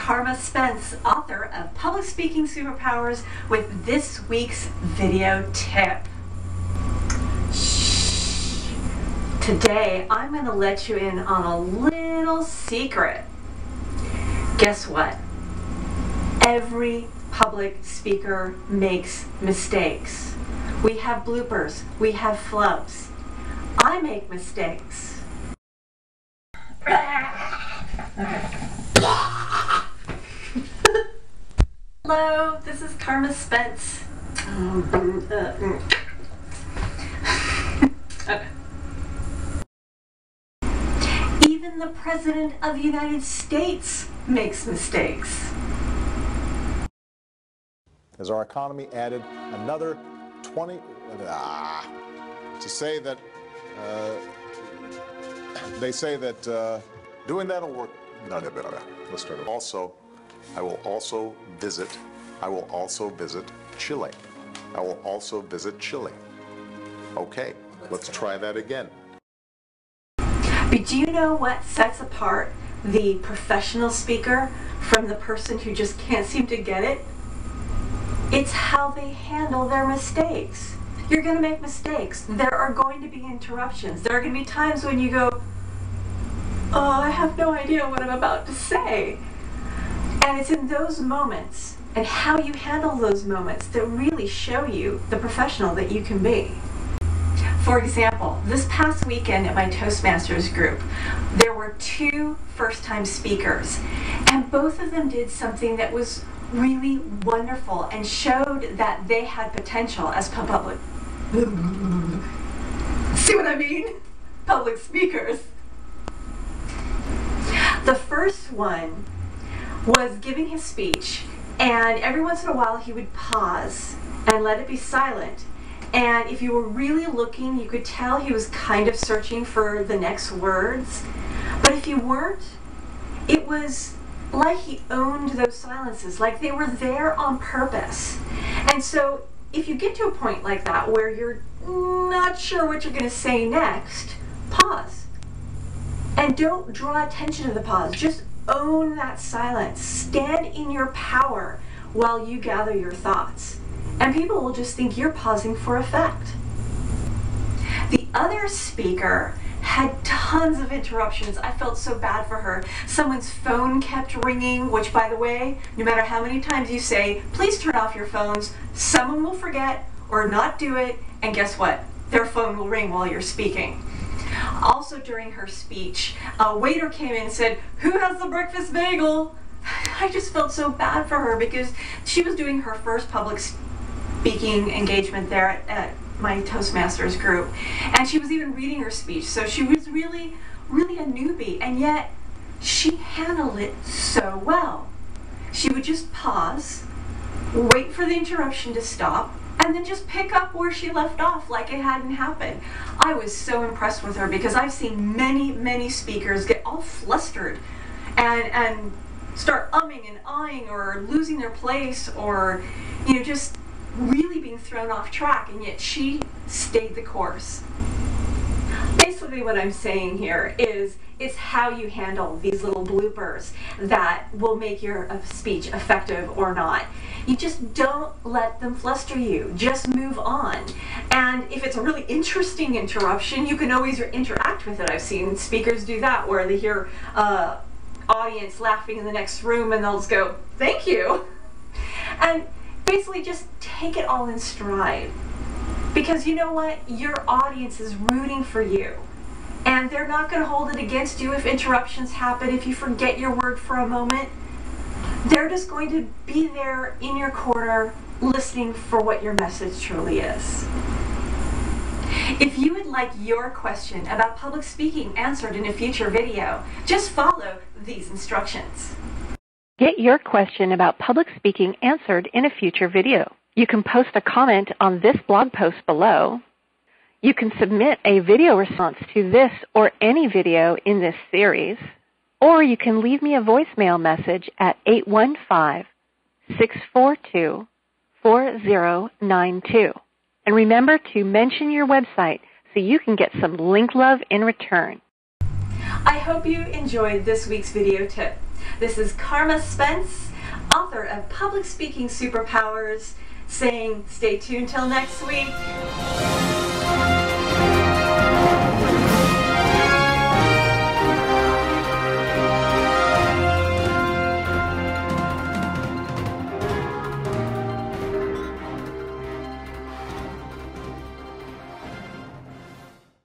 Carma Spence, author of Public Speaking Superpowers, with this week's video tip. Shh. Today, I'm going to let you in on a little secret. Guess what? Every public speaker makes mistakes. We have bloopers. We have flubs. I make mistakes. Hello, this is Carma Spence. Okay. Even the President of the United States makes mistakes. As our economy added another 20, to say that, they say that doing that will work. Let's start it. Also, I will also visit Chile. I will also visit Chile. Okay, let's try that again. But do you know what sets apart the professional speaker from the person who just can't seem to get it? It's how they handle their mistakes. You're going to make mistakes. There are going to be interruptions. There are going to be times when you go, oh, I have no idea what I'm about to say. And it's in those moments and how you handle those moments that really show you the professional that you can be. For example, this past weekend at my Toastmasters group, there were two first-time speakers, and both of them did something that was really wonderful and showed that they had potential as public. See what I mean? Public speakers. The first one was giving his speech, and every once in a while he would pause and let it be silent. And if you were really looking, you could tell he was kind of searching for the next words. But if you weren't, it was like he owned those silences, like they were there on purpose. And so if you get to a point like that where you're not sure what you're going to say next, pause. And don't draw attention to the pause. Just own that silence. Stand in your power while you gather your thoughts. And people will just think you're pausing for effect. The other speaker had tons of interruptions. I felt so bad for her. Someone's phone kept ringing, which, by the way, no matter how many times you say, please turn off your phones, someone will forget or not do it, and guess what? Their phone will ring while you're speaking. Also during her speech, a waiter came in and said, who has the breakfast bagel? I just felt so bad for her because she was doing her first public speaking engagement there at my Toastmasters group, and she was even reading her speech, so she was really a newbie, and yet she handled it so well. She would just pause, wait for the interruption to stop, and then just pick up where she left off like it hadn't happened. I was so impressed with her because I've seen many speakers get all flustered and start umming and ahhing or losing their place, or just really being thrown off track, and yet she stayed the course. Basically what I'm saying here is it's how you handle these little bloopers that will make your speech effective or not. You just don't let them fluster you. Just move on. And if it's a really interesting interruption, you can always interact with it. I've seen speakers do that where they hear audience laughing in the next room and they'll just go, thank you. And basically just take it all in stride. Because you know what? Your audience is rooting for you. And they're not going to hold it against you if interruptions happen, if you forget your word for a moment. They're just going to be there in your corner listening for what your message truly is. If you would like your question about public speaking answered in a future video, just follow these instructions. Get your question about public speaking answered in a future video. You can post a comment on this blog post below. You can submit a video response to this or any video in this series. Or you can leave me a voicemail message at 815-642-4092. And remember to mention your website so you can get some link love in return. I hope you enjoyed this week's video tip. This is Carma Spence, author of Public Speaking Superpowers, saying stay tuned till next week.